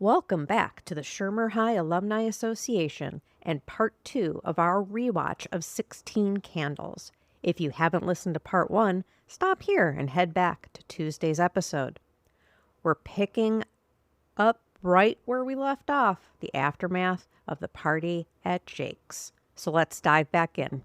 Welcome back to the Shermer High Alumni Association and part 2 of our rewatch of 16 Candles. If you haven't listened to part 1, stop here and head back to Tuesday's episode. We're picking up right where we left off, the aftermath of the party at Jake's. So let's dive back in.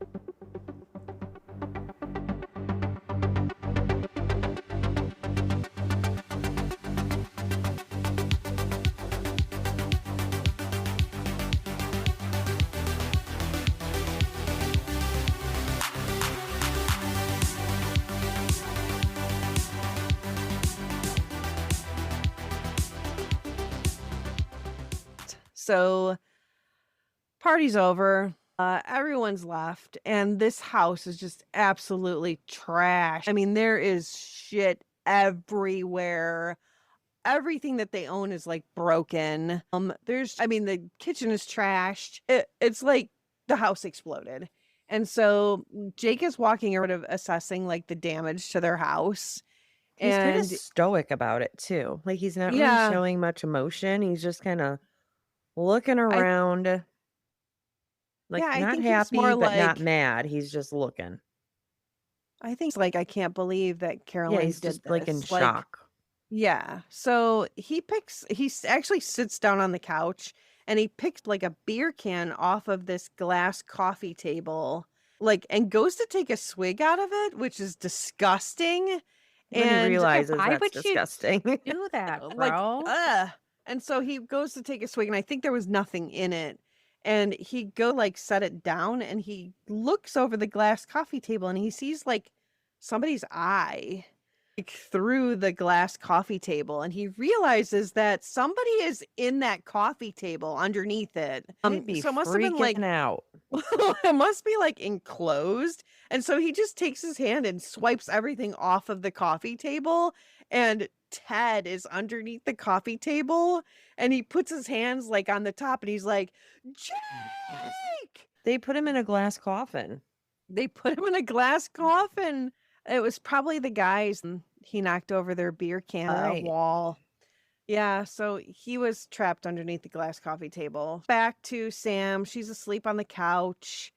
So party's over. Everyone's left, and this house is just absolutely trash. I mean, there is shit everywhere. Everything that they own is like broken. The kitchen is trashed. It's like the house exploded. And so Jake is walking around assessing like the damage to their house. He's kind And of stoic about it too. Like he's not really yeah, showing much emotion. He's just kind of looking I around, like I not think he's happy more but not like mad. He's just looking. I think like I can't believe that Yeah, Carolyn he's did just like in this. Like, shock. yeah. So actually sits down on the couch and he picks like a beer can off of this glass coffee table, like, and goes to take a swig out of it, which is disgusting. Then he And realizes Why that's would you disgusting. do that, like, bro? and so he goes to take a swig, and I think there was nothing in it. And he go like set it down, and he looks over the glass coffee table, and he sees like somebody's eye like through the glass coffee table, and he realizes that somebody is in that coffee table underneath it. He'd be So it must have been like freaking out. it must be like enclosed. And so he just takes his hand and swipes everything off of the coffee table. And Ted is underneath the coffee table and he puts his hands like on the top and he's like, Jake! They put him in a glass coffin. They put him in a glass coffin. It was probably the guys. He knocked over their beer can Right. wall. Yeah, so he was trapped underneath the glass coffee table. Back to Sam. She's asleep on the couch.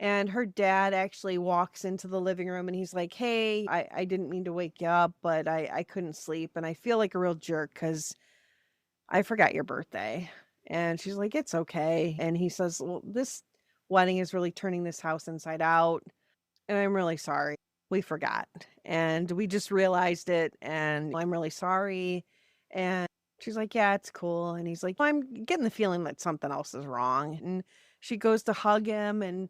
And her dad actually walks into the living room and he's like, hey, I didn't mean to wake you up, but I couldn't sleep. And I feel like a real jerk because I forgot your birthday. And she's like, it's okay. And he says, well, this wedding is really turning this house inside out. And I'm really sorry. We forgot. And we just realized it. And I'm really sorry. And she's like, yeah, it's cool. And he's like, well, I'm getting the feeling that something else is wrong. And she goes to hug him. And,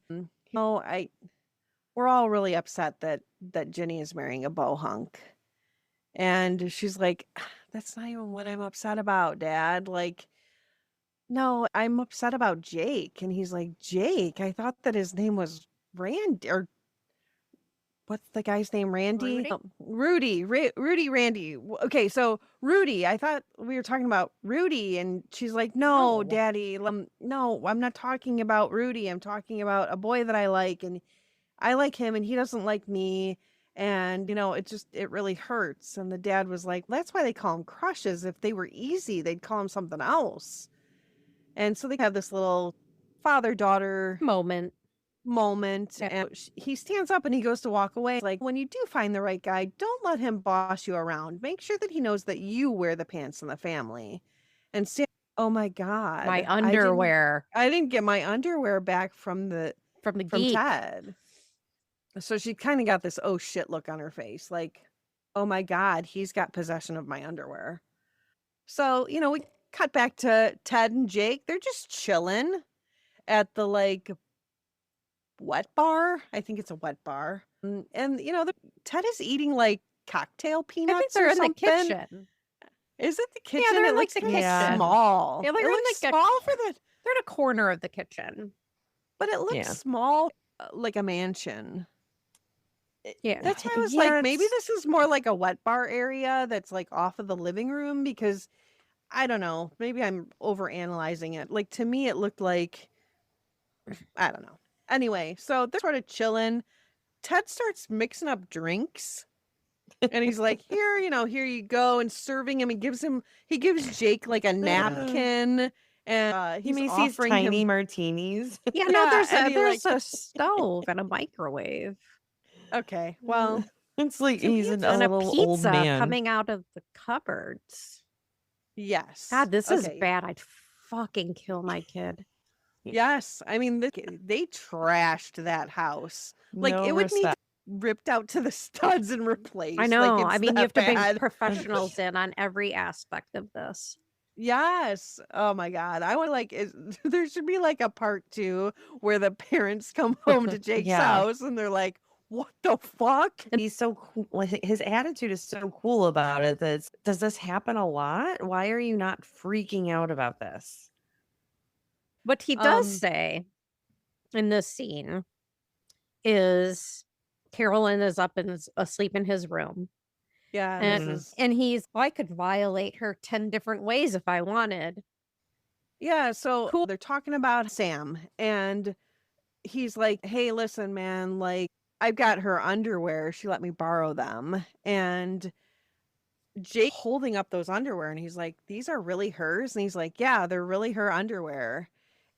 we're all really upset that Jenny is marrying a bow hunk. And she's like, that's not even what I'm upset about, Dad. Like, no, I'm upset about Jake. And he's like, Jake, I thought that his name was Randy, or what's the guy's name? Randy? Rudy. Rudy, Randy. Okay, so Rudy, I thought we were talking about Rudy. And she's like, no, No. Daddy. No, I'm not talking about Rudy. I'm talking about a boy that I like. And I like him and he doesn't like me. And, it really hurts. And the dad was like, that's why they call them crushes. If they were easy, they'd call them something else. And so they have this little father-daughter Moment. moment. Yeah. And he stands up and he goes to walk away. Like, when you do find the right guy, don't let him boss you around. Make sure that he knows that you wear the pants in the family. And Sam, oh my God. My underwear I didn't get my underwear back from from geek. Ted. So she kind of got this oh shit look on her face. Like, oh my God, he's got possession of my underwear. So, we cut back to Ted and Jake. They're just chilling at the like wet bar. I think it's a wet bar. And Ted is eating like cocktail I peanuts think they're or in something. the kitchen. Is it the kitchen? they're It in, like, looks the kinda kitchen. small. Yeah, they're it in, looks like, a- small for the, They're in a corner of the kitchen. but it looks Yeah. small, like a mansion. Yeah. That's why I was Yeah, like, maybe it's- this is more like a wet bar area that's like off of the living room because I don't know. Maybe I'm over analyzing it. Like to me, it looked like, I don't know. Anyway, so they're sort of chilling. Ted starts mixing up drinks And he's like, here, here you go, and serving him, he gives Jake like a napkin, and He he's makes these offering tiny him, no, yeah, and he there's a stove and a microwave okay, well, It's like some he's a pizza. and a little old pizza man. coming out of the cupboards. Yes. God, this is Okay. bad. I'd fucking kill my kid. Yes. I mean, they trashed that house. Like, No it would need respect. ripped out to the studs and replaced. I Like, know. it's I mean, you have that to bring bad. professionals in on every aspect of this. Yes. Oh my God. I want there should be like a part 2 where the parents come home to Jake's Yeah. house and they're like, what the fuck? He's so cool. Like, his attitude is so cool about it. Does this happen a lot? Why are you not freaking out about this? What he does Um, say in this scene is Carolyn is up and is asleep in his room. yeah, And, Mhm. this is and he's, I could violate her 10 different ways if I wanted. yeah, so Cool. they're talking about Sam, and he's like, "Hey, listen, man, like I've got her underwear. She let me borrow them." And Jake holding up those underwear, and he's like, "These are really hers?" And he's like, "Yeah, they're really her underwear."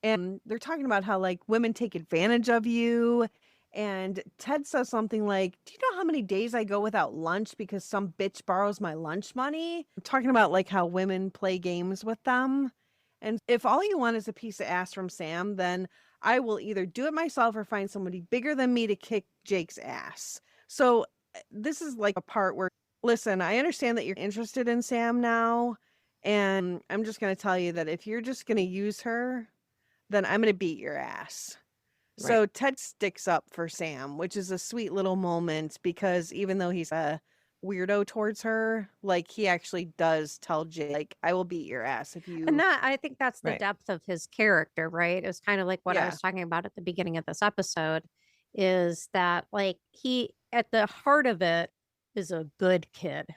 And they're talking about how like women take advantage of you. And Ted says something like, "Do you know how many days I go without lunch because some bitch borrows my lunch money?" Talking about like how women play games with them. And if all you want is a piece of ass from Sam, then I will either do it myself or find somebody bigger than me to kick Jake's ass. So this is like a part where, listen, I understand that you're interested in Sam now. And I'm just going to tell you that if you're just going to use her, then I'm going to beat your ass. So Right. Ted sticks up for Sam, which is a sweet little moment because even though he's a weirdo towards her, like he actually does tell Jake, like, I will beat your ass if you. And that, I think that's the Right. depth of his character, right? It's kind of like what I Yeah. was talking about at the beginning of this episode is that, like, he, at the heart of it, is a good kid,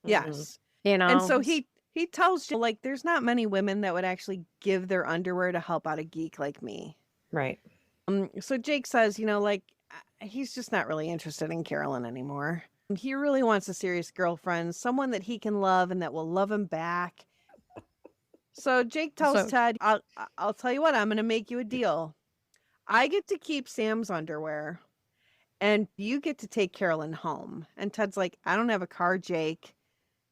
Yes. you And so know? he tells Jake, like, there's not many women that would actually give their underwear to help out a geek like me. Right. So Jake says, like, he's just not really interested in Carolyn anymore. He really wants a serious girlfriend, someone that he can love and that will love him back. So Jake tells So- Ted, I'll tell you what, I'm going to make you a deal. I get to keep Sam's underwear and you get to take Carolyn home. And Ted's like, I don't have a car, Jake.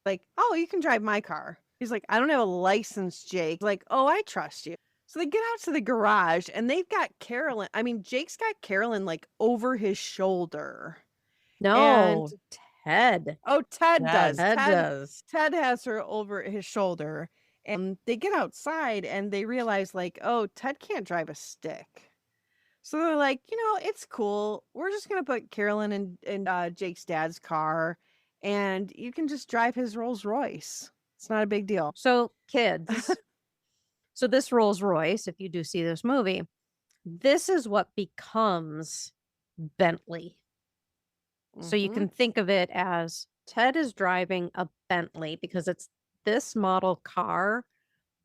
Like, oh, you can drive my car. He's like, I don't have a license, Jake. Like, oh, I trust you. So they get out to the garage and they've got Carolyn. I mean, Jake's got Carolyn like over his shoulder. No, Ted. Oh, Ted does. Ted does. Ted has her over his shoulder. And they get outside and they realize, like, oh, Ted can't drive a stick. So they're like, it's cool. We're just going to put Carolyn in Jake's dad's car and you can just drive his Rolls Royce. It's not a big deal. So, kids, so this Rolls Royce, if you do see this movie, this is what becomes Bentley. So you Mhm. can think of it as Ted is driving a Bentley because it's this model car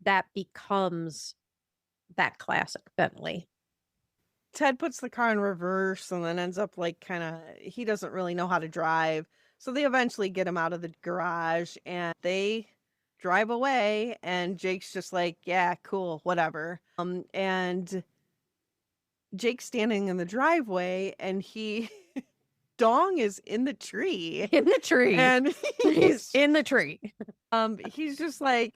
that becomes that classic Bentley. Ted puts the car in reverse and then ends up like he doesn't really know how to drive. So they eventually get him out of the garage and they drive away and Jake's just like, yeah, cool, whatever. And Jake's standing in the driveway and Dong is in the tree. In the tree. And He's in the tree. he's just like,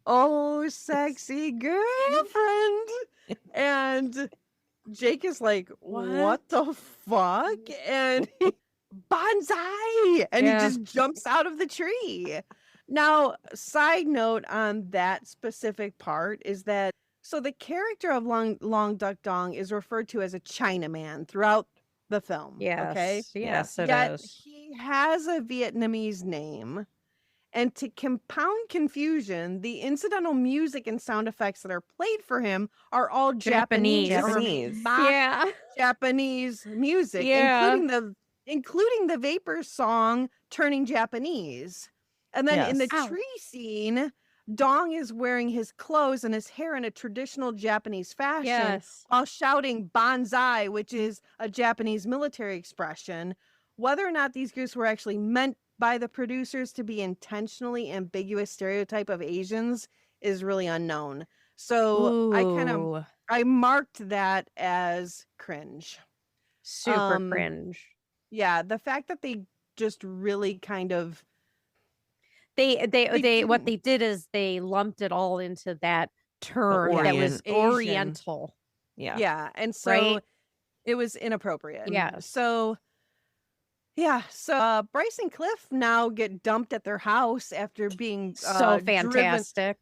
oh, sexy girlfriend. And Jake is like, what the fuck? And bonsai! And Yeah. he just jumps out of the tree. Now, side note on that specific part is that so the character of Long Duk Dong is referred to as a Chinaman throughout the film. Yes. Okay. Yes, it Yet is. he has a Vietnamese name. And to compound confusion, the incidental music and sound effects that are played for him are all Japanese. Japanese. mock Yeah. Japanese music, Yeah. including the Vapor song "Turning Japanese." And then in the Yes. Ow. tree scene, Dong is wearing his clothes and his hair in a traditional Japanese fashion Yes. while shouting "Banzai," which is a Japanese military expression, whether or not these groups were actually meant by the producers to be intentionally ambiguous stereotype of Asians is really unknown. So Ooh, I marked that as cringe. super cringe. Yeah, the fact that they just really kind of They what didn't they did is they lumped it all into that The term that was Orient. Asian. Oriental, Yeah. Yeah, and so right? it was inappropriate. Yes. So yeah, so Bryce and Cliff now get dumped at their house after being So driven fantastic.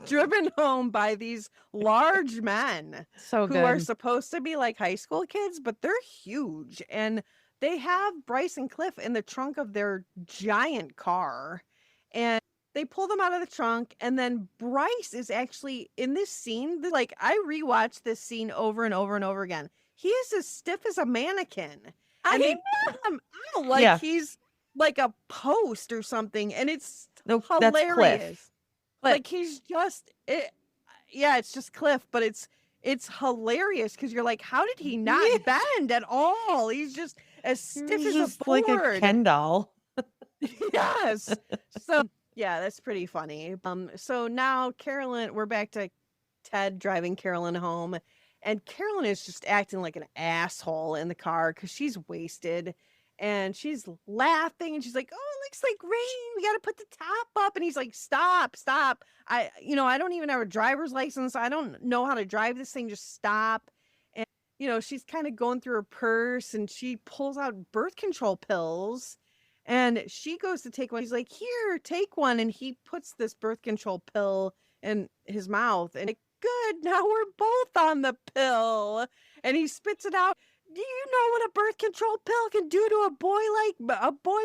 driven home by these large men So who are good. supposed to be like high school kids, but they're huge. And they have Bryce and Cliff in the trunk of their giant car. And they pull them out of the trunk. And then Bryce is actually in this scene. Like, I rewatched this scene over and over and over again. He is as stiff as a mannequin. And they pull him out like Yeah. he's like a post or something. And it's No, that's hilarious. Cliff. Like he's just yeah, it's just Cliff, but it's hilarious because you're like, how did he not bend at all? He's just as stiff as Just a board. like a Ken doll. Yes. So yeah, that's pretty funny. So now Carolyn, we're back to Ted driving Carolyn home, and Carolyn is just acting like an asshole in the car because she's wasted. And she's laughing and she's like, "Oh, it looks like rain. We got to put the top up." And he's like, "Stop, stop. I don't even have a driver's license. I don't know how to drive this thing. Just stop." And, she's kind of going through her purse and she pulls out birth control pills and she goes to take one. He's like, "Here, take one." And he puts this birth control pill in his mouth and good. Now we're both on the pill. And he spits it out. "Do you know what a birth control pill can do to a boy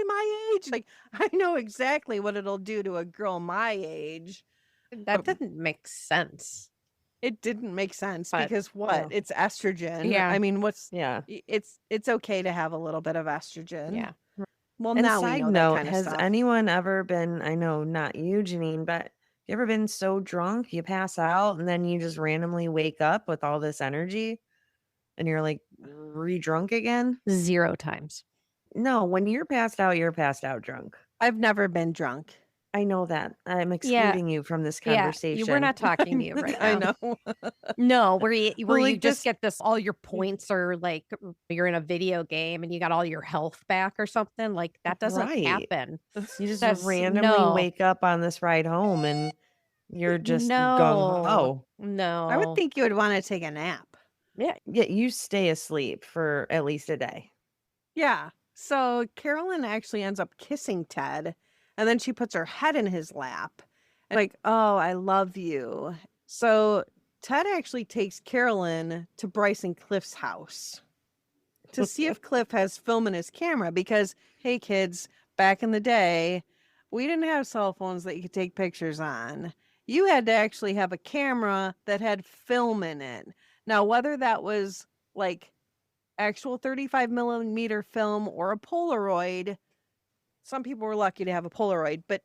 my age?" Like, I know exactly what it'll do to a girl my age. That didn't make sense. It didn't make sense But, because what? It's estrogen. Yeah. I mean, Yeah. it's okay to have a little bit of estrogen. Yeah. Well, And now we side know note, that kind of has stuff. anyone ever been, I know not you, Janine, but you ever been so drunk you pass out and then you just randomly wake up with all this energy and you're like re-drunk again? 0 times. No, when you're passed out drunk. I've never been drunk. I know that. I'm excluding you from this conversation. We're not talking to you right I now. know. No, where you like just this- get this, all your points are like you're in a video game and you got all your health back or something. Like that doesn't Right. happen. You just That's- randomly no. wake up on this ride home and you're just gung No. ho. No. I would think you would want to take a nap. Yeah. Yeah, you stay asleep for at least a day. Yeah. So Carolyn actually ends up kissing Ted, and then she puts her head in his lap. And like, "Oh, I love you." So Ted actually takes Carolyn to Bryce and Cliff's house to see if Cliff has film in his camera because, hey kids, back in the day, we didn't have cell phones that you could take pictures on. You had to actually have a camera that had film in it. Now, whether that was like actual 35 millimeter film or a Polaroid, some people were lucky to have a Polaroid, but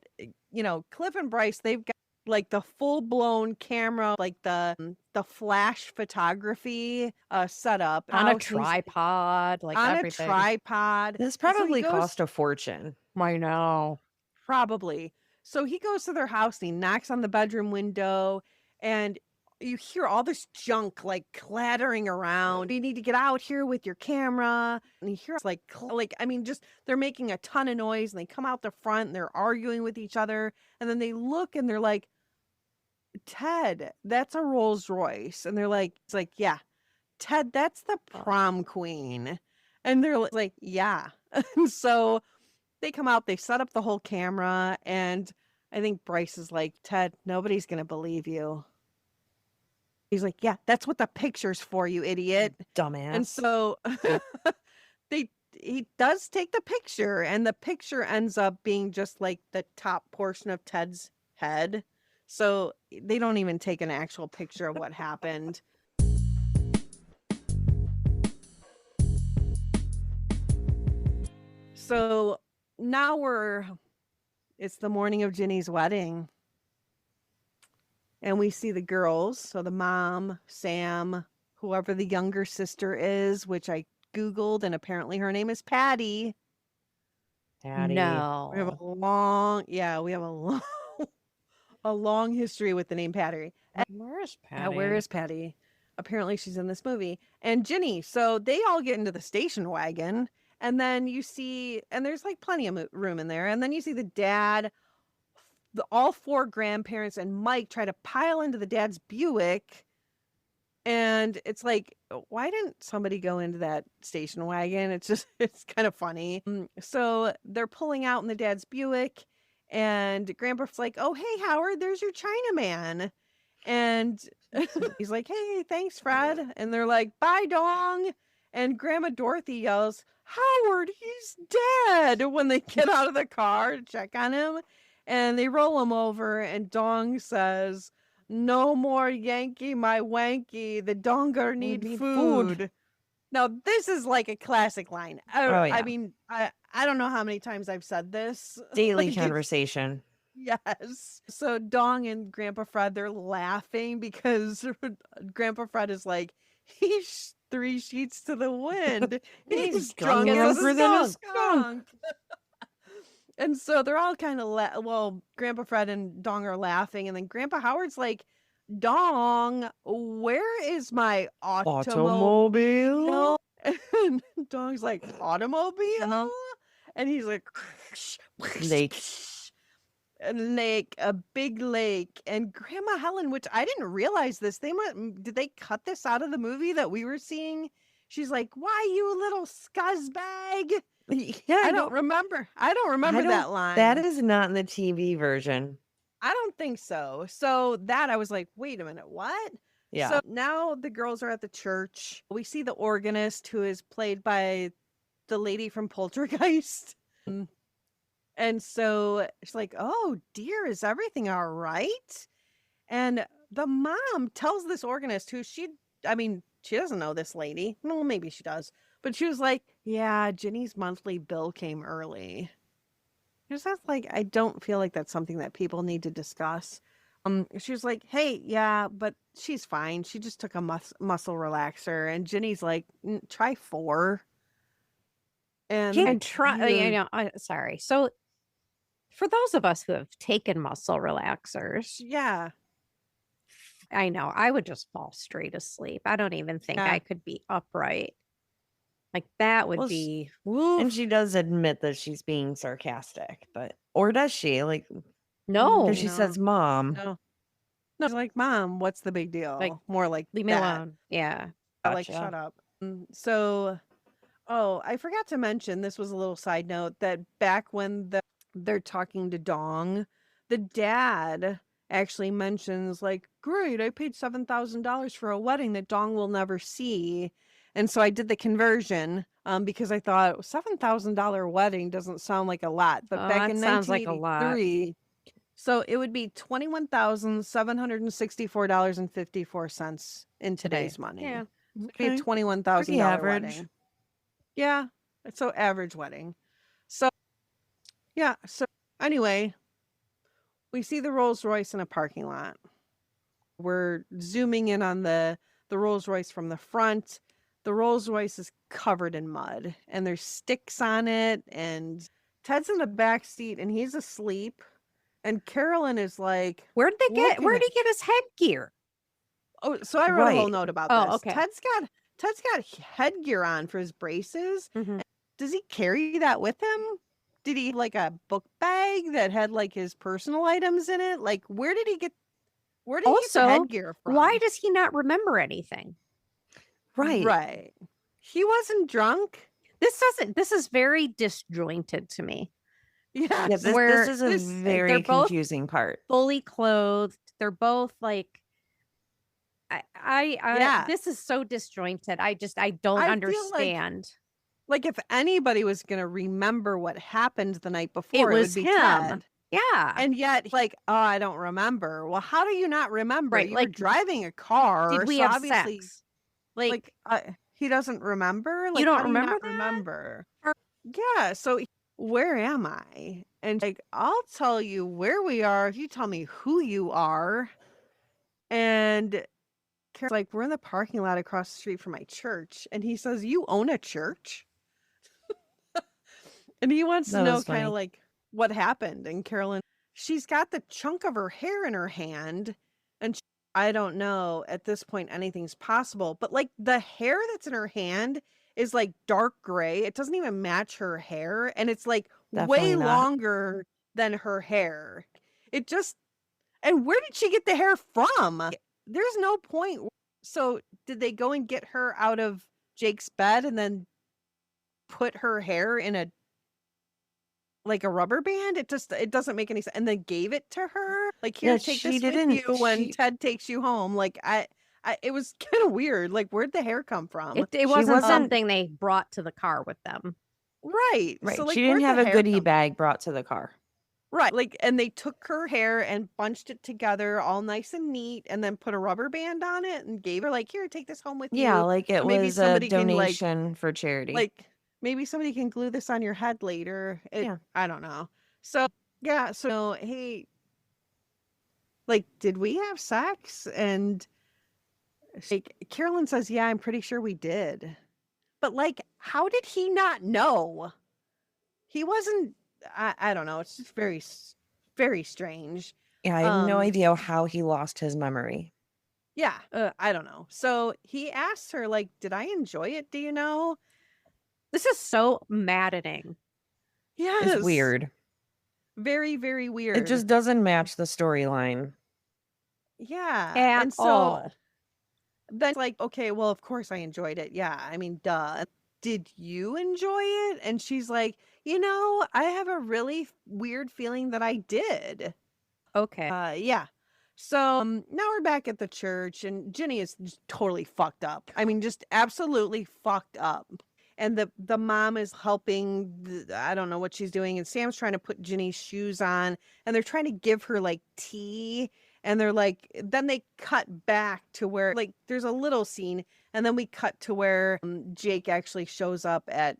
Cliff and Bryce, they've got like the full blown camera, like the flash photography setup On a out. tripod, like On everything. a tripod. This So he probably goes- cost a fortune. I know. Probably. So he goes to their house and he knocks on the bedroom window and you hear all this junk like clattering around. "You need to get out here with your camera." And you hear like I mean, just they're making a ton of noise and they come out the front and they're arguing with each other. And then they look and they're like, "Ted, that's a Rolls Royce." And they're like, it's like, "Yeah, Ted, that's the prom queen." And they're like, "Yeah." And so they come out, they set up the whole camera. And I think Bryce is like, "Ted, nobody's going to believe you." He's like, "Yeah, that's what the picture's for, you idiot." Dumbass. And so he does take the picture, and the picture ends up being just like the top portion of Ted's head. So they don't even take an actual picture of what happened. So now it's the morning of Ginny's wedding. And we see the girls, so the mom, Sam, whoever the younger sister is, which I Googled, and apparently her name is Patty. Patty. We have No. we have a long, a long history with the name Patty. Where is Where is Patty? Apparently, she's in this movie. And Ginny. So they all get into the station wagon, and then you see, and there's like plenty of room in there. And then you see the dad, all four grandparents, and Mike try to pile into the dad's Buick. And it's like, why didn't somebody go into that station wagon? It's just, it's kind of funny. So they're pulling out in the dad's Buick, and Grandpa's like, oh, hey, Howard, there's your Chinaman. And he's like, hey, thanks, Fred. And they're like, bye, Dong. And Grandma Dorothy yells, Howard, he's dead, when they get out of the car to check on him. And they roll him over, and Dong says, no more Yankee, my wanky. The donger need food. Now, this is like a classic line. Oh, yeah. I mean, I don't know how many times I've said this. Daily Like, conversation. Yes. So Dong and Grandpa Fred, they're laughing because Grandpa Fred is like, he's 3 sheets to the wind. He's drunk as a skunk. And so they're all kind of, Grandpa Fred and Dong are laughing. And then Grandpa Howard's like, Dong, where is my automobile? And Dong's like, automobile? And he's like, Lake. a lake, a big lake. And Grandma Helen, which I didn't realize this, did they cut this out of the movie that we were seeing? She's like, why, you little scuzzbag? Yeah, I don't remember. I don't remember that line. That is not in the TV version. I don't think so. So that I was like, wait a minute, what? Yeah. So now the girls are at the church. We see the organist, who is played by the lady from Poltergeist. And so she's like, oh dear, is everything all right? And the mom tells this organist, who she doesn't know this lady. Well, maybe she does. But she was like, yeah, Ginny's monthly bill came early. Because that's like, I don't feel like that's something that people need to discuss. She was like, hey, yeah, but she's fine. She just took a muscle relaxer. And Ginny's like, try 4. And sorry. So for those of us who have taken muscle relaxers, yeah, I know I would just fall straight asleep. I don't even think I could be upright. Like that would be. And she does admit that she's being sarcastic, or does she? Like, no, because she says, "Mom." No, she's like, Mom, what's the big deal? Like, more like, leave me alone. Yeah, like, shut up. So, I forgot to mention, this was a little side note, that back when they're talking to Dong, the dad actually mentions, like, great, I paid $7,000 for a wedding that Dong will never see. And so I did the conversion because I thought $7,000 wedding doesn't sound like a lot, but back in 1983, so it would be $21,764.54 in today's money. Yeah, so it'd be a $21,000 average wedding. Yeah, so average wedding. So yeah, so anyway, we see the Rolls Royce in a parking lot. We're zooming in on the Rolls Royce from the front. The Rolls Royce is covered in mud, and there's sticks on it, and Ted's in the back seat, and he's asleep. And Carolyn is like, where'd he get his headgear? Oh, so I wrote a whole note about this. Okay. Ted's got headgear on for his braces. Mm-hmm. Does he carry that with him? Did he have like a book bag that had like his personal items in it? Like, where did he get the headgear from? Why does he not remember anything? Right. He wasn't drunk. This is very disjointed to me. Yeah, this is a very confusing part. Fully clothed. They're both like, this is so disjointed. I don't understand. Like if anybody was going to remember what happened the night before, it would be him. Ted. Yeah. And yet, like, oh, I don't remember. Well, how do you not remember? Right, you were driving a car. Did we so have obviously, sex? Like he doesn't remember? Like, you don't how do remember not that? remember? Yeah. So where am I? And like, I'll tell you where we are if you tell me who you are. And Carol's like, we're in the parking lot across the street from my church. And he says, you own a church? And he wants to That know was kind of funny. like what happened. And Carolyn, she's got the chunk of her hair in her hand. And I don't know. At this point, anything's possible. But like the hair that's in her hand is like dark gray. It doesn't even match her hair. And it's like way Definitely not. longer than her hair. It just, and where did she get the hair from? There's no point. So did they go and get her out of Jake's bed and then put her hair in a like a rubber band? It doesn't make any sense. And then gave it to her. Like, here, Yeah, take she this with didn't. you when She Ted takes you home. Like it was kind of weird. Like, where'd the hair come from? It She wasn't wasn't something they brought to the car with them. Right. So right. like, She didn't where'd have the a hair goodie come? bag brought to the car. Right. Like, and they took her hair and bunched it together all nice and neat and then put a rubber band on it and gave her like, here, take this home with Yeah, you. like it So maybe was a somebody can donation for charity. like maybe somebody can glue this on your head later. Yeah. I don't know. So yeah, so hey, like, did we have sex? And like Carolyn says, yeah, I'm pretty sure we did. But like, how did he not know? He wasn't. I don't know. It's just very strange. Yeah, I have no idea how he lost his memory. Yeah, I don't know. So he asks her, like, did I enjoy it? Do you know? This is so maddening. Yes. It's weird. Very, very weird. It just doesn't match the storyline. Yeah. At And so all. then, like, okay, well, of course I enjoyed it. Yeah, I mean, duh. Did you enjoy it? And she's like, I have a really weird feeling that I did. Okay. Yeah. So now we're back at the church, and Ginny is just totally fucked up. I mean, just absolutely fucked up. And the mom is helping. I don't know what she's doing, and Sam's trying to put Ginny's shoes on, and they're trying to give her like tea. And they're like, then they cut back to where like there's a little scene, and then we cut to where Jake actually shows up at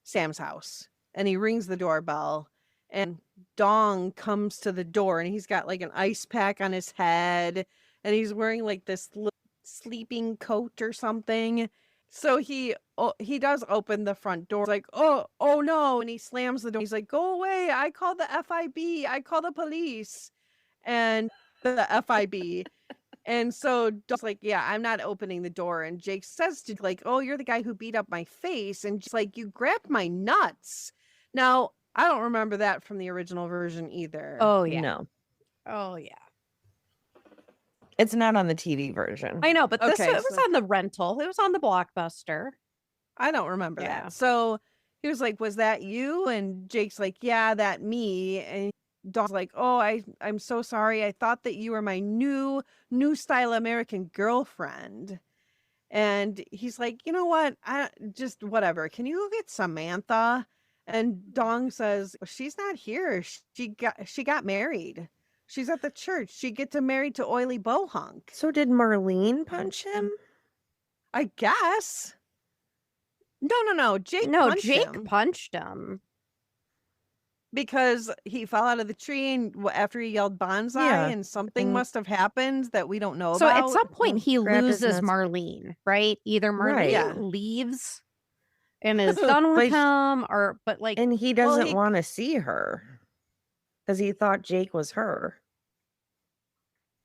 Sam's house, and he rings the doorbell, and Dong comes to the door, and he's got like an ice pack on his head, and he's wearing like this little sleeping coat or something. So he does open the front door. He's like, oh no, and he slams the door. He's like, go away! I call the FIB. I call the police, and the FIB. And so Dong's like, yeah, I'm not opening the door. And Jake says to like, oh, you're the guy who beat up my face. And she's like, you grabbed my nuts. Now, I don't remember that from the original version either. Oh yeah. No, Oh yeah. it's not on the TV version. I know, but this Okay, it was so- on the rental. It was on the Blockbuster. I don't remember Yeah. that. So he was like, was that you? And Jake's like, yeah, that me. And Dong's like, oh, I'm so sorry. I thought that you were my new style American girlfriend. And he's like, you know what? I just whatever. Can you go get Samantha? And Dong says, she's not here. She got married. She's at the church. She gets married to Oily Bohunk. So did Marlene punch him? I guess. No. Jake No, punched Jake him punched him. because he fell out of the tree and after he yelled bonsai, Yeah, and something and- must have happened that we don't know So about. at some point he Grabbed his loses nuts. Marlene, right? Either Marlene Right. Yeah. leaves and is done with him, or but like And he doesn't he- want to see her because he thought Jake was her.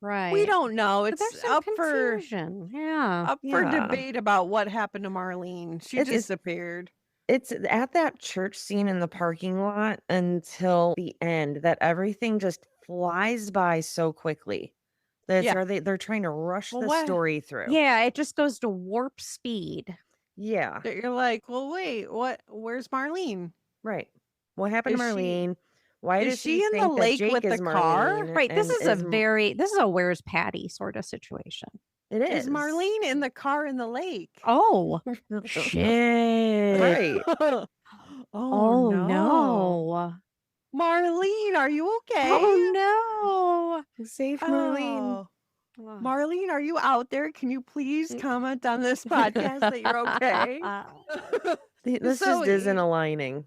right. We don't know. But It's there's some up for confusion. Yeah. for Yeah. debate about what happened to Marlene. She It's- disappeared. It's at that church scene in the parking lot until the end that everything just flies by so quickly. That's Yeah. they're trying to rush Well, the what- story through. Yeah, it just goes to warp speed. Yeah, That you're like, well, wait, what? Where's Marlene? right. What happened to Is she- Marlene? Why is does she he in the think that lake Jake with is the car? Marlene Right. This and is a where's Patty sort of situation. It Is Marlene in the car in the lake? Oh. Shit. Right. Oh no. Marlene, are you okay? Oh Save Marlene. Oh. Marlene, are you out there? Can you please comment on this podcast that you're okay? This So just isn't aligning.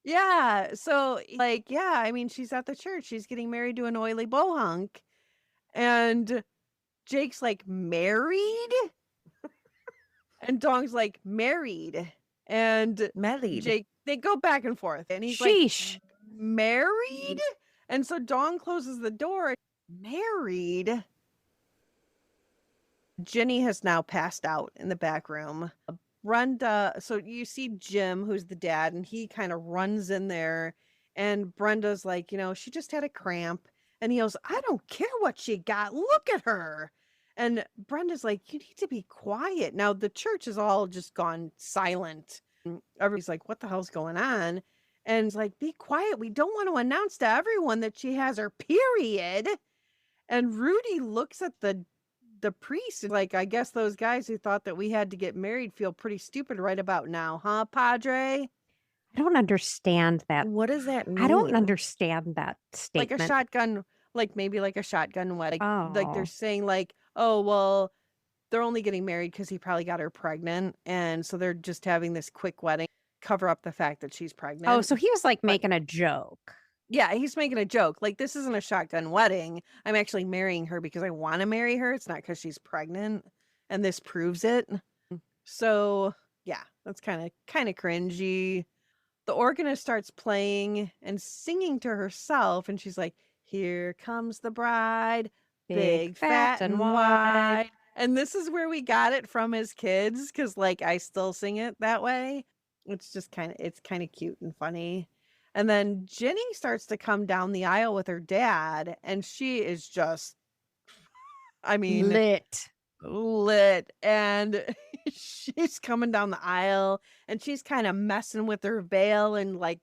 Yeah. So, like, yeah, I mean, she's at the church. She's getting married to an oily bohunk. And Jake's like, married? And Dong's like, married. And Married. Jake They go back and forth, and he's like, Sheesh. married? And so Dawn closes the door. Married? Jenny has now passed out in the back room. Brenda, so you see Jim, who's the dad, and he kind of runs in there. And Brenda's like, she just had a cramp. And he goes, I don't care what she got. Look at her. And Brenda's like, you need to be quiet. Now, the church has all just gone silent. Everybody's like, what the hell's going on? And it's like, be quiet. We don't want to announce to everyone that she has her period. And Rudy looks at the priest, like, I guess those guys who thought that we had to get married feel pretty stupid right about now, huh, Padre? I don't understand that. What does that mean? I don't understand that Like a statement. shotgun, like maybe like a shotgun wedding. Like they're Oh. saying like, oh, well, they're only getting married because he probably got her pregnant. And so they're just having this quick wedding, cover up the fact that she's pregnant. Oh, so he was like But- making a joke. Yeah, he's making a joke. Like, this isn't a shotgun wedding. I'm actually marrying her because I want to marry her. It's not because she's pregnant. And this proves it. So, yeah, that's kind of cringy. The organist starts playing and singing to herself. And she's like, here comes the bride, big, fat, and wide. And this is where we got it from as kids. Because, like, I still sing it that way. It's just kind of cute and funny. And then Jenny starts to come down the aisle with her dad, and she is just, I mean, lit. And she's coming down the aisle, and she's kind of messing with her veil and like,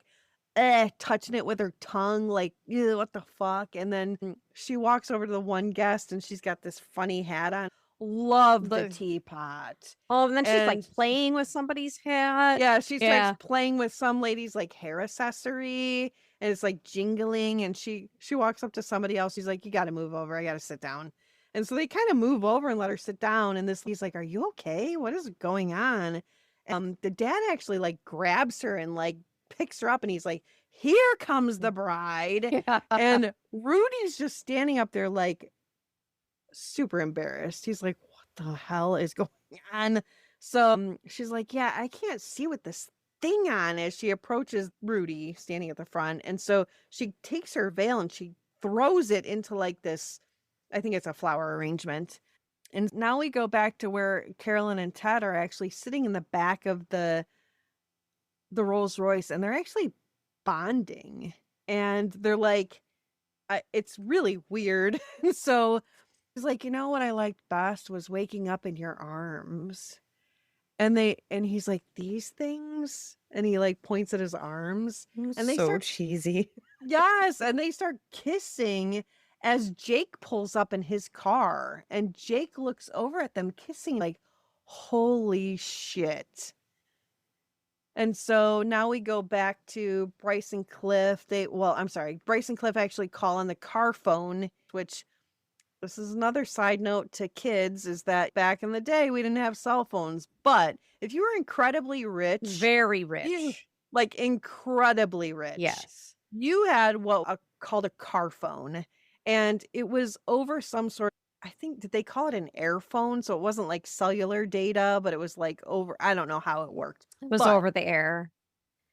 touching it with her tongue, like, ew, what the fuck? And then she walks over to the one guest, and she's got this funny hat on. Love the teapot. Oh, and then she's like playing with somebody's hat. Yeah, she starts playing with some lady's like hair accessory, and it's like jingling, and she walks up to somebody else. She's like, you got to move over. I got to sit down. And so they kind of move over and let her sit down. And he's like, are you okay? What is going on? The dad actually like grabs her and like picks her up, and he's like, here comes the bride. Yeah. And Rudy's just standing up there like super embarrassed. He's like, what the hell is going on? So she's like, yeah, I can't see what this thing on as she approaches Rudy standing at the front. And so she takes her veil and she throws it into like this, I think it's a flower arrangement. And now we go back to where Carolyn and Ted are actually sitting in the back of the Rolls Royce, and they're actually bonding. And they're like, it's really weird. So he's like, you know what I liked best was waking up in your arms. And he's like, these things? And he like points at his arms. And they start cheesy. Yes, and they start kissing as Jake pulls up in his car. And Jake looks over at them kissing like, holy shit. And so now we go back to Bryce and Cliff. Bryce and Cliff actually call on the car phone, which this is another side note to kids, is that back in the day, we didn't have cell phones. But if you were incredibly rich, Very rich. like incredibly rich. Yes. You had called a car phone, and it was over some sort. I think, did they call it an air phone? So it wasn't like cellular data, but it was like over, I don't know how it worked. It was But- over the air.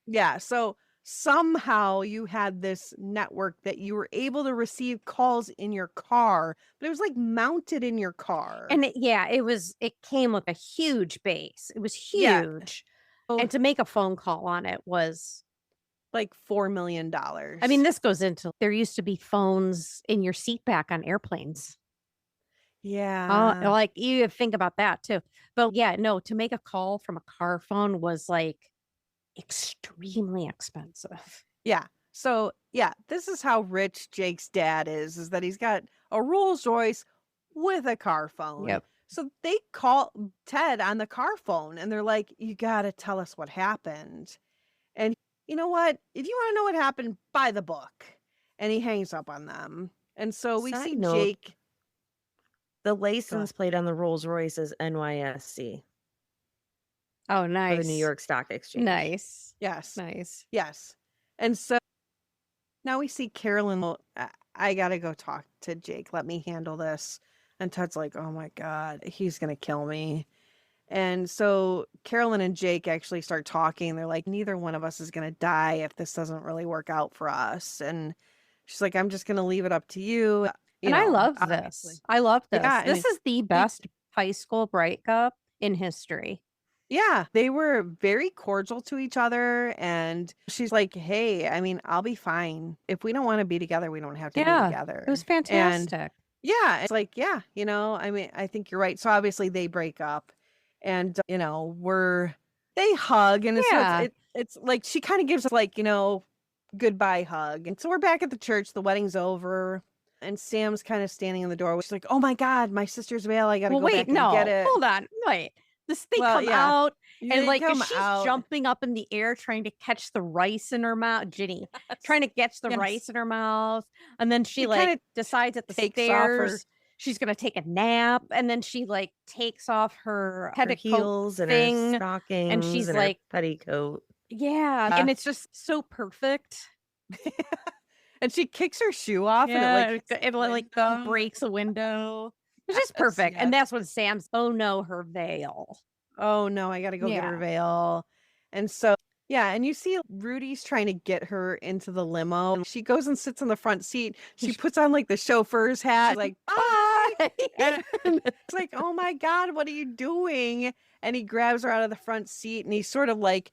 Yeah. So somehow you had this network that you were able to receive calls in your car, but it was like mounted in your car. And it came with a huge base. It was Yeah. huge. And to make a phone call on it was like $4 million. I mean, this goes into, there used to be phones in your seat back on airplanes. yeah. Like you think about that too. But yeah, no, to make a call from a car phone was like extremely expensive. Yeah. So, yeah, this is how rich Jake's dad is that he's got a Rolls Royce with a car phone. Yep. So they call Ted on the car phone, and they're like, you got to tell us what happened. And you know what? If you want to know what happened, buy the book. And he hangs up on them. And so we Side see note, Jake. The license plate on the Rolls Royce is NYSC Oh, for nice. the New York Stock Exchange. Nice. Yes. Nice. Yes. And so now we see Carolyn. I got to go talk to Jake. Let me handle this. And Ted's like, oh my God, he's going to kill me. And so Carolyn and Jake actually start talking. They're like, neither one of us is going to die if this doesn't really work out for us. And she's like, I'm just going to leave it up to you. And I love Obviously. this. I love this. Yeah. This is the best high school breakup in history. Yeah, they were very cordial to each other. And she's like, hey, I mean, I'll be fine. If we don't want to be together, we don't have to be together. It was And fantastic. yeah, it's like, yeah, I mean, I think you're right. So obviously they break up and, they hug. And Yeah. it's like, she kind of gives us like, goodbye hug. And so we're back at the church. The wedding's over. And Sam's kind of standing in the doorway. She's like, oh my God, my sister's veil. I got to go back and get it. Hold on. Wait. They come out and They like come she's out. jumping up in the air trying to catch the rice in her mouth. Ginny trying to catch the rice in her mouth. And then she like decides at the stairs she's gonna take a nap. And then she like takes off her petticoat heels and thing, her stockings and she's and like her petticoat. Yeah. And it's just so perfect. And she kicks her shoe off and it breaks a window. It's just perfect. And that's when Sam's, oh no, her veil. Oh no, I gotta go get her veil. And so, yeah, and you see Rudy's trying to get her into the limo. She goes and sits in the front seat. She puts on like the chauffeur's hat, like, bye. And it's like, oh my God, what are you doing? And he grabs her out of the front seat and he sort of like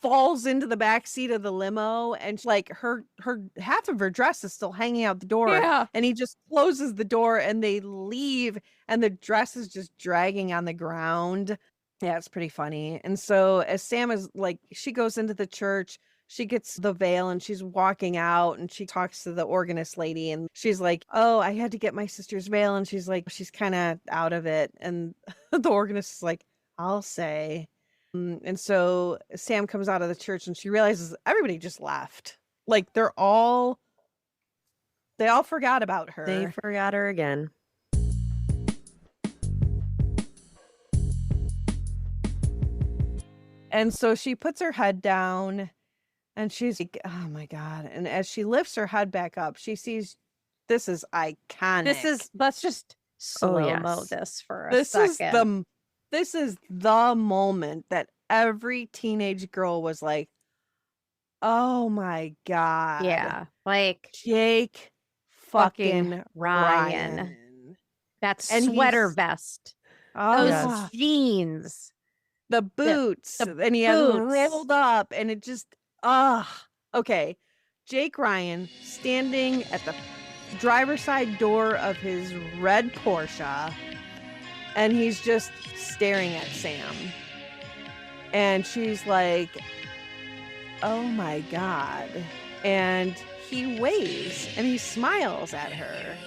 falls into the back seat of the limo, and like her half of her dress is still hanging out the door. And he just closes the door and they leave, and the dress is just dragging on the ground. Yeah, it's pretty funny. And so as Sam is like, she goes into the church, she gets the veil and she's walking out and she talks to the organist lady and she's like, oh, I had to get my sister's veil. And she's like, she's kind of out of it. And the organist is like, I'll say. And so Sam comes out of the church and she realizes everybody just left. Like they all forgot about her. They forgot her again. And so she puts her head down and she's like, oh my God. And as she lifts her head back up, she sees, this is iconic. Let's just slow-mo this for a second. This is the moment that every teenage girl was like, oh my God. Yeah. Like Jake fucking Ryan. That sweater vest. Those jeans. The boots. And he has them rolled up and it just, okay. Jake Ryan standing at the driver's side door of his red Porsche. And he's just staring at Sam. And she's like, oh my God. And he waves and he smiles at her.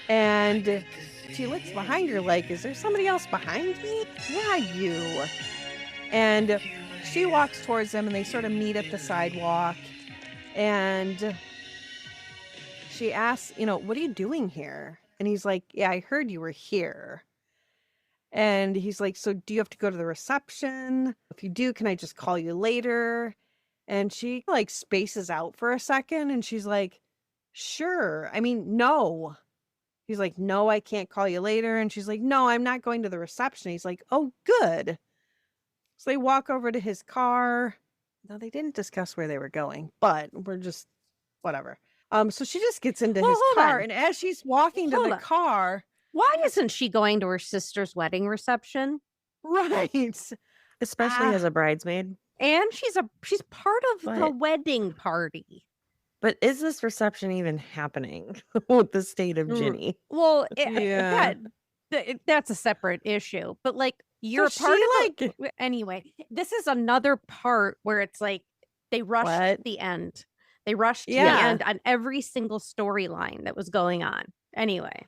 And she looks behind her like, is there somebody else behind me? Yeah, you. And she walks towards them and they sort of meet at the sidewalk. And she asks, what are you doing here? And he's like, yeah, I heard you were here. And he's like, so do you have to go to the reception? If you do, can I just call you later? And she like spaces out for a second and she's like, sure. I mean, no. He's like, no, I can't call you later. And she's like, no, I'm not going to the reception. He's like, oh, good. So they walk over to his car. No, they didn't discuss where they were going, but we're just whatever. So she just gets into his car. And as she's walking to the car, why isn't she going to her sister's wedding reception? Right. Especially as a bridesmaid. And she's part of the wedding party. But is this reception even happening with the state of Ginny? Well, that's a separate issue. But like you're part of anyway, this is another part where it's like they rushed the end. They rushed the end on every single storyline that was going on. Anyway.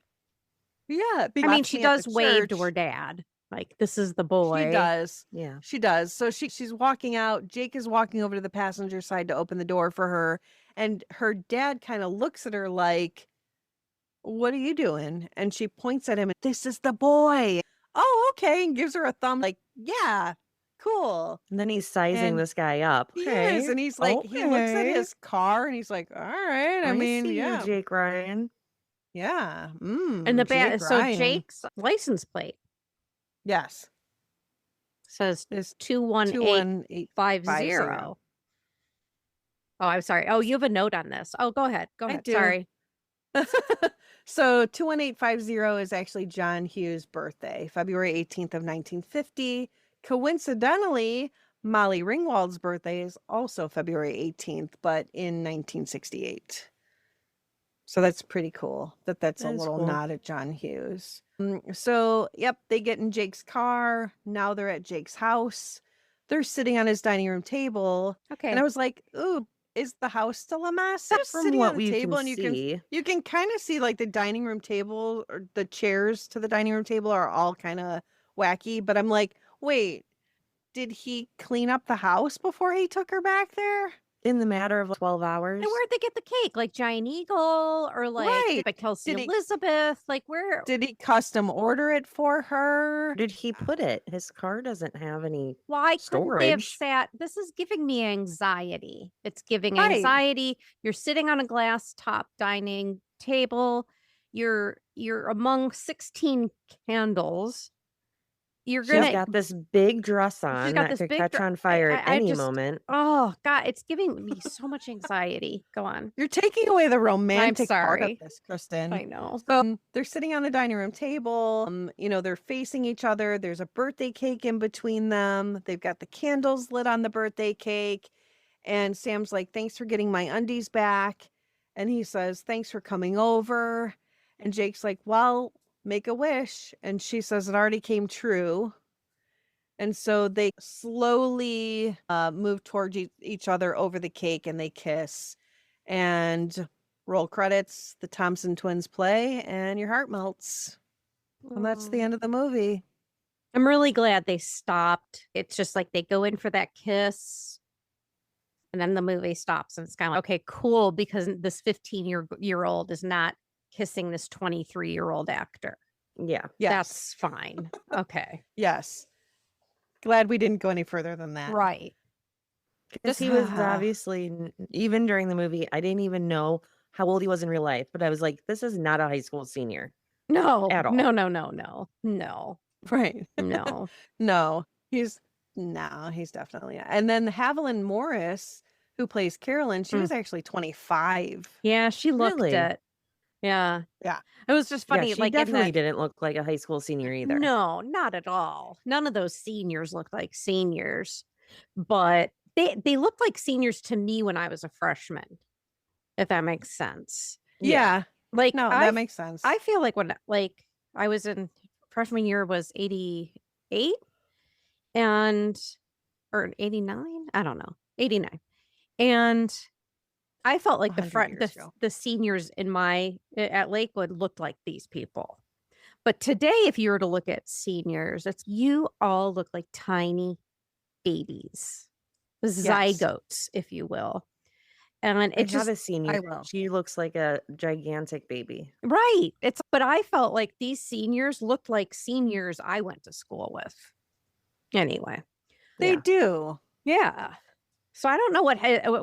Yeah. I mean, she does wave to her dad. Like, this is the boy. She does. Yeah. She does. So she's walking out. Jake is walking over to the passenger side to open the door for her. And her dad kind of looks at her like, what are you doing? And she points at him. This is the boy. Oh, okay. And gives her a thumb like, yeah, cool. And then he's sizing this guy up. He is. And he's like, he looks at his car and he's like, all right. I mean, see you, Jake Ryan. Yeah. And the Jake's license plate. Yes. Says It's 21850. 21850. Oh, I'm sorry. Oh, you have a note on this. Oh, go ahead. Go I ahead. do. Sorry. So 21850 is actually John Hughes' birthday, February 18th of 1950. Coincidentally, Molly Ringwald's birthday is also February 18th, but in 1968. So that's pretty cool that's a That is little cool. nod at John Hughes. So, yep, they get in Jake's car. Now they're at Jake's house. They're sitting on his dining room table. Okay. And I was like, ooh, is the house still a mess? They're From sitting what on the we table, can and see, you can kind of see like the dining room table or the chairs to the dining room table are all kind of wacky. But I'm like, wait, did he clean up the house before he took her back there? in the matter of 12 hours, And where'd they get the cake? Like Giant Eagle or like Right. by Kelsey Did he- Elizabeth? Like where? Did he custom order it for her? where did he put it? His car doesn't have any Why couldn't they have storage. sat? This is giving me anxiety. It's giving Right. anxiety. You're sitting on a glass top dining table. You're among 16 candles. You're She's gonna got this big dress on got that this could big catch dr- on fire I- at I any just- moment. Oh God, it's giving me so much anxiety. Go on. You're taking away the romantic part of sorry. this, Kristen. I know. So they're sitting on the dining room table. They're facing each other. There's a birthday cake in between them. They've got the candles lit on the birthday cake. And Sam's like, thanks for getting my undies back. And he says, thanks for coming over. And Jake's like, well, make a wish. And she says, it already came true. And so they slowly move towards each other over the cake and they kiss. And roll credits, the Thompson twins play, and your heart melts. And that's the end of the movie. I'm really glad they stopped. It's just like they go in for that kiss and then the movie stops and it's kind of like, okay, cool, because this 15-year-old is not kissing this 23-year-old actor. Yeah. Yes. That's fine. Okay. Yes. Glad we didn't go any further than that. Right. Because he was obviously, even during the movie, I didn't even know how old he was in real life, but I was like, this is not a high school senior. No. At all. No. Right. No. No. He's definitely not. And then Haviland Morris, who plays Carolyn, she was actually 25. Yeah, she looked Really? it. Yeah. Yeah. It was just funny. Yeah, she like in definitely the, didn't look like a high school senior either. No, not at all. None of those seniors looked like seniors, but they looked like seniors to me when I was a freshman, if that makes sense. Yeah. Like No, that makes sense. I feel like when I was in freshman year was 88 or 89, I don't know, 89. And I felt like the 100 years ago. the seniors at Lakewood looked like these people. But today, if you were to look at seniors, you all look like tiny babies, zygotes, if you will. And I have a senior. I will. She looks like a gigantic baby. Right. But I felt like these seniors looked like seniors I went to school with. Anyway. They Yeah. do. Yeah. So I don't know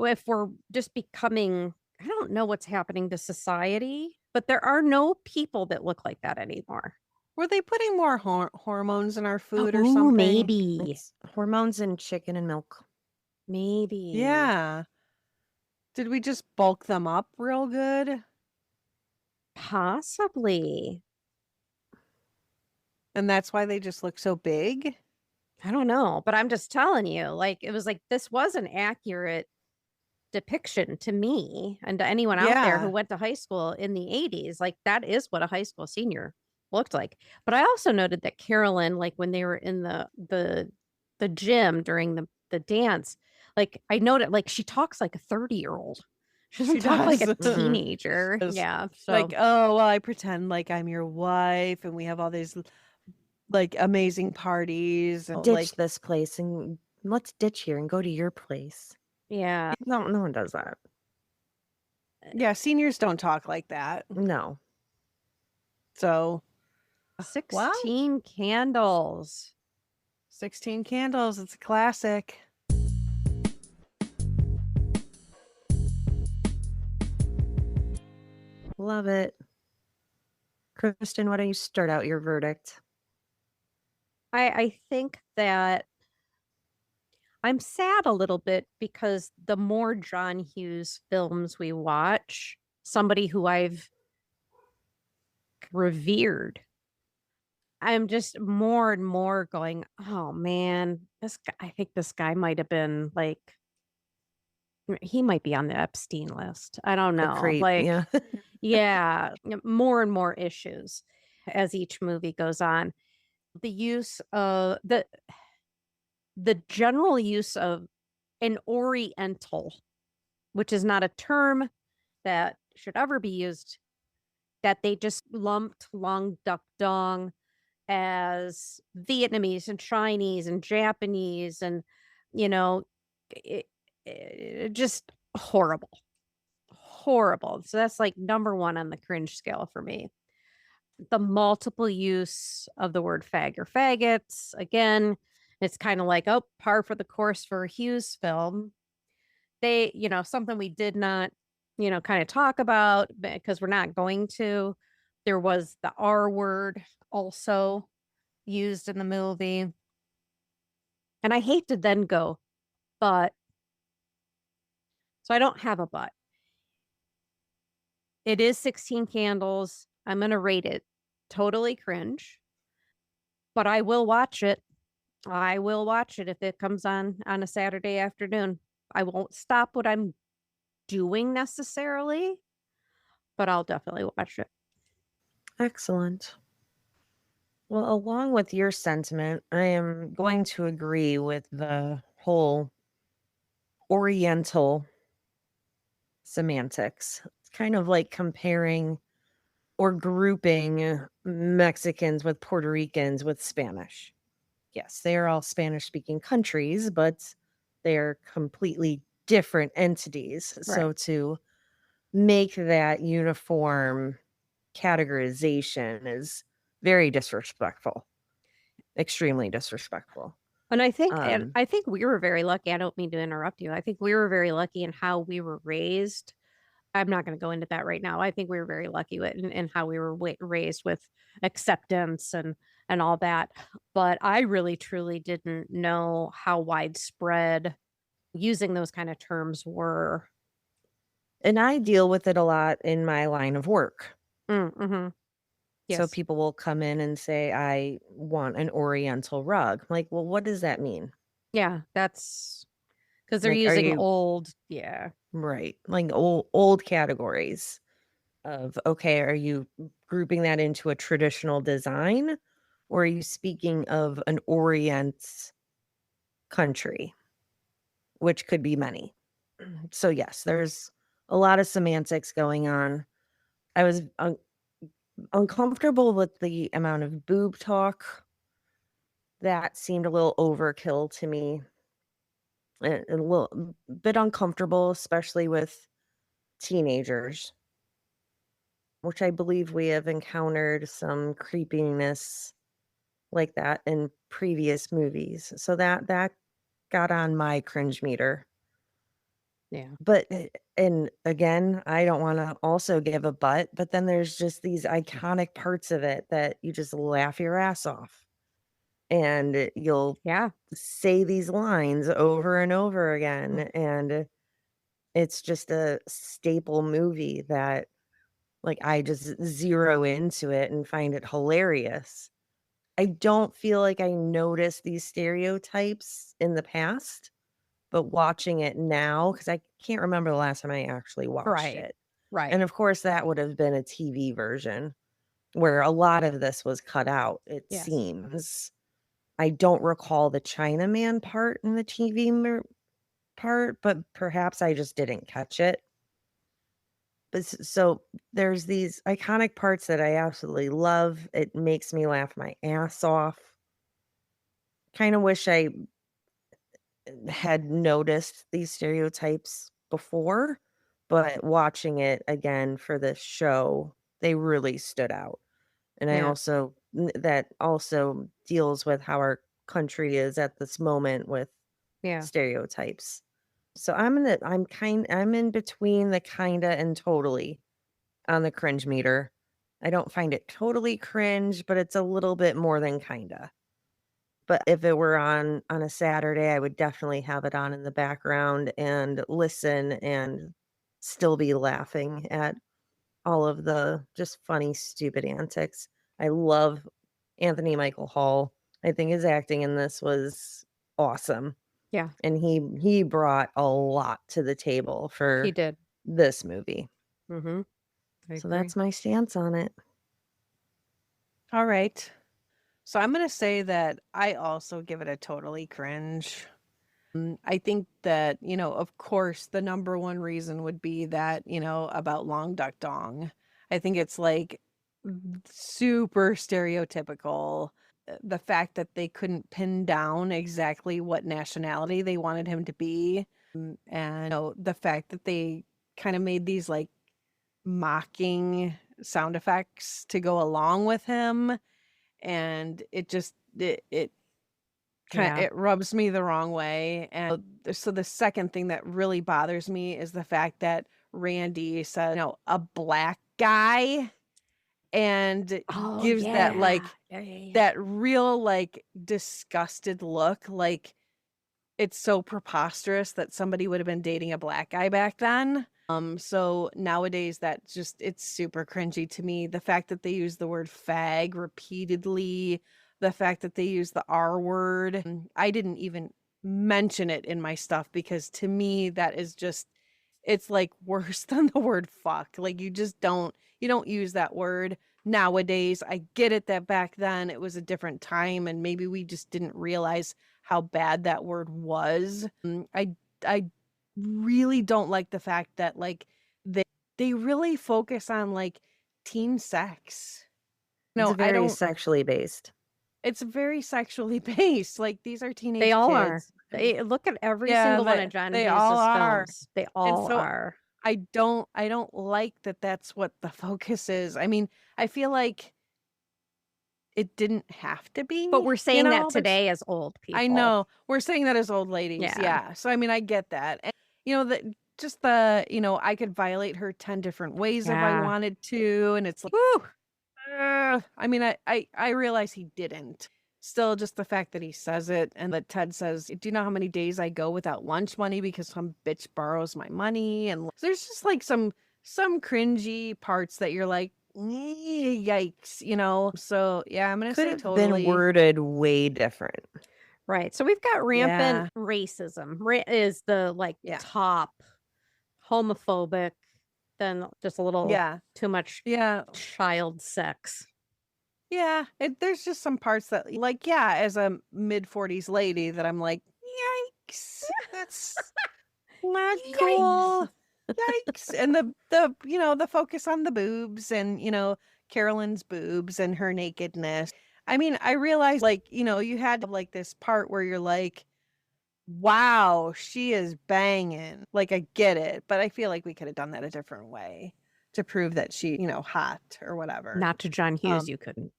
if we're just becoming, I don't know what's happening to society, but there are no people that look like that anymore. Were they putting more hormones in our food or Ooh, something? maybe. It's hormones in chicken and milk. Maybe. Yeah. Did we just bulk them up real good? Possibly. And that's why they just look so big? I don't know, but I'm just telling you, like, it was like, this was an accurate depiction to me and to anyone out there who Yeah. went to high school in the 80s. Like, that is what a high school senior looked like. But I also noted that Carolyn, like when they were in the gym during the dance, like I noted, like she talks like a 30-year-old. She doesn't She talk like a does. teenager. It's Yeah. So Like, oh, well, I pretend like I'm your wife and we have all these like amazing parties. And, Ditch like, this place and let's ditch here and go to your place. yeah. No one does that. yeah, seniors don't talk like that. No. So 16 candles. 16 Candles, it's a classic. Love it. Kristen, why don't you start out your verdict? I think that I'm sad a little bit because the more John Hughes films we watch, somebody who I've revered, I'm just more and more going, "Oh, man, this guy I think this guy might have been, like he might be on the Epstein list." I don't A know, creep, like yeah. yeah, more and more issues as each movie goes on. The use of the general use of an oriental, which is not a term that should ever be used, that they just lumped Long Duk Dong as Vietnamese and Chinese and Japanese and, you know, it, just horrible, horrible. So that's like number one on the cringe scale for me. The multiple use of the word fag or faggots, again, it's kind of like, oh, par for the course for a Hughes film. They, something we did not, kind of talk about because we're not going to. There was the R word also used in the movie. And I hate to then go, but so I don't have a but. It is 16 candles. I'm going to rate it totally cringe, but I will watch it. I will watch it if it comes on a Saturday afternoon. I won't stop what I'm doing necessarily, but I'll definitely watch it. Excellent. Well, along with your sentiment, I am going to agree with the whole Oriental semantics. It's kind of like comparing or grouping Mexicans with Puerto Ricans with Spanish. Yes, they are all Spanish speaking countries, but they are completely different entities. Right. So to make that uniform categorization is very disrespectful, extremely disrespectful. And Um, I think we were very lucky. I don't mean to interrupt you. I think we were very lucky in how we were raised. I'm not going to go into that right now. I think we were very lucky in how we were raised with acceptance and all that. But I really truly didn't know how widespread using those kind of terms were. and I deal with it a lot in my line of work. Mm-hmm. So Yes. people will come in and say, I want an Oriental rug. I'm like, well, what does that mean? Yeah, that's because they're Like, are using you old. Yeah. right? Like old categories of, okay, are you grouping that into a traditional design, or are you speaking of an Orient country, which could be many? So yes, there's a lot of semantics going on. I was uncomfortable with the amount of boob talk. That seemed a little overkill to me. A little bit uncomfortable, especially with teenagers, which I believe we have encountered some creepiness like that in previous movies. So that got on my cringe meter. Yeah. But and again, I don't want to also give a but then there's just these iconic parts of it that you just laugh your ass off. And you'll Yeah. say these lines over and over again, Mm. and it's just a staple movie that, like, I just zero into it and find it hilarious. I don't feel like I noticed these stereotypes in the past, but watching it now, because I can't remember the last time I actually watched Right. it. Right. And of course, that would have been a TV version where a lot of this was cut out, it Yes. seems. I don't recall the Chinaman part in the TV part, but perhaps I just didn't catch it. But so there's these iconic parts that I absolutely love. It makes me laugh my ass off. Kind of wish I had noticed these stereotypes before, but watching it again for this show, they really stood out. And I Yeah. also that also deals with how our country is at this moment with Yeah. stereotypes. So I'm in between the kinda and totally on the cringe meter. I don't find it totally cringe, but it's a little bit more than kinda. but if it were on a Saturday, I would definitely have it on in the background and listen and still be laughing at all of the just funny, stupid antics. I love Anthony Michael Hall. I think his acting in this was awesome, Yeah, and he brought a lot to the table he for did. this movie. Mm-hmm. I So agree. that's my stance on it. All right. So I'm going to say that I also give it a totally cringe. I think that, of course, the number one reason would be that, about Long Duck Dong. I think it's like super stereotypical. The fact that they couldn't pin down exactly what nationality they wanted him to be. And the fact that they kind of made these like mocking sound effects to go along with him. And it just, it kind of Yeah. it rubs me the wrong way. And so the second thing that really bothers me is the fact that Randy said, a black guy, and Oh, gives that yeah. like Yeah. that real like disgusted look, like it's so preposterous that somebody would have been dating a black guy back then. So nowadays it's super cringy to me. The fact that they use the word fag repeatedly, the fact that they use the R word. I didn't even mention it in my stuff because to me that is just it's like worse than the word fuck. Like you don't use that word nowadays. I get it that back then it was a different time and maybe we just didn't realize how bad that word was. I really don't like the fact that like they really focus on like teen sex. It's No, I very don't sexually based. it's very sexually based. Like these are They teenage all are. kids. They look at every Yeah, single one of John they all Hughes's are. films. They And all so are. I don't like that that's what the focus is. I mean, I feel like it didn't have to be, But we're saying that there's today as old I people. know. We're saying that as old ladies. Yeah. Yeah. So I mean, I get that. And that just the, I could violate her 10 different ways if I Yeah. wanted to, and it's like, Woo! I mean, I realize he didn't. Still, just the fact that he says it and that Ted says, "Do you know how many days I go without lunch money because some bitch borrows my money?" And there's just like some cringy parts that you're like, yikes. So yeah, I'm gonna Could say have been totally. worded way different. Right. So we've got rampant Yeah. racism. Is the like Yeah. top homophobic, then just a little Yeah. too much Yeah. child sex. Yeah, there's just some parts that, like, yeah, as a mid-40s lady, that I'm like, yikes, that's not cool, yikes. And the focus on the boobs and Carolyn's boobs and her nakedness. I mean, I realized like you had like this part where you're like, wow, she is banging. Like I get it, but I feel like we could have done that a different way to prove that she hot or whatever. Not to John Hughes, you couldn't.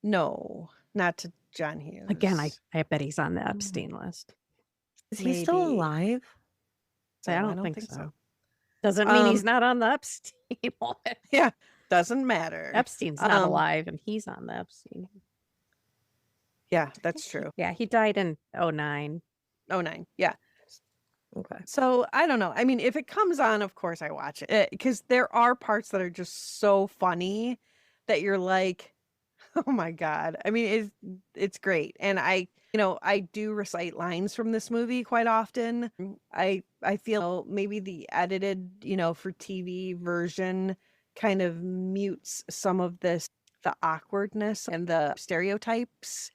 No, not to John Hughes. Again, I bet he's on the Epstein list. Is he still Maybe. alive? So I I don't don't think think so. so. Doesn't mean he's not on the Epstein list. Yeah, doesn't matter. Epstein's not alive and he's on the Epstein. Yeah, that's true. Yeah, he died in 2009. 2009. Yeah. Okay. So I don't know. I mean, if it comes on, of course I watch it because there are parts that are just so funny that you're like, oh my God. I mean, it's great. And I do recite lines from this movie quite often. I feel maybe the edited, for TV version kind of mutes some of the awkwardness and the stereotypes.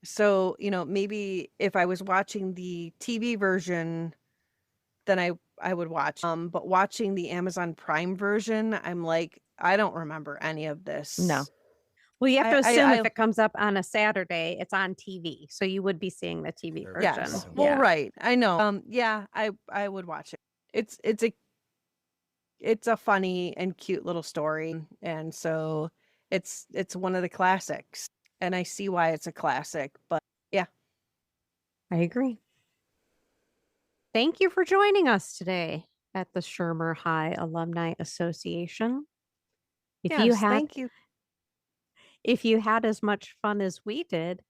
So, maybe if I was watching the TV version, then I would watch. But watching the Amazon Prime version, I'm like, I don't remember any of this. No. Well, you have to I assume if it comes up on a Saturday, it's on TV. So you would be seeing the TV version. Yes. Well, Yeah. right. I know. Yeah, I would watch it. It's a funny and cute little story, and so it's one of the classics, and I see why it's a classic. But yeah, I agree. Thank you for joining us today at the Shermer High Alumni Association. yes, thank you. If you had as much fun as we did,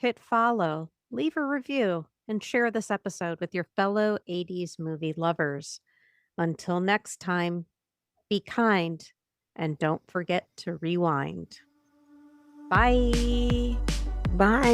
hit follow, leave a review, and share this episode with your fellow 80s movie lovers. Until next time, be kind and don't forget to rewind. Bye. Bye.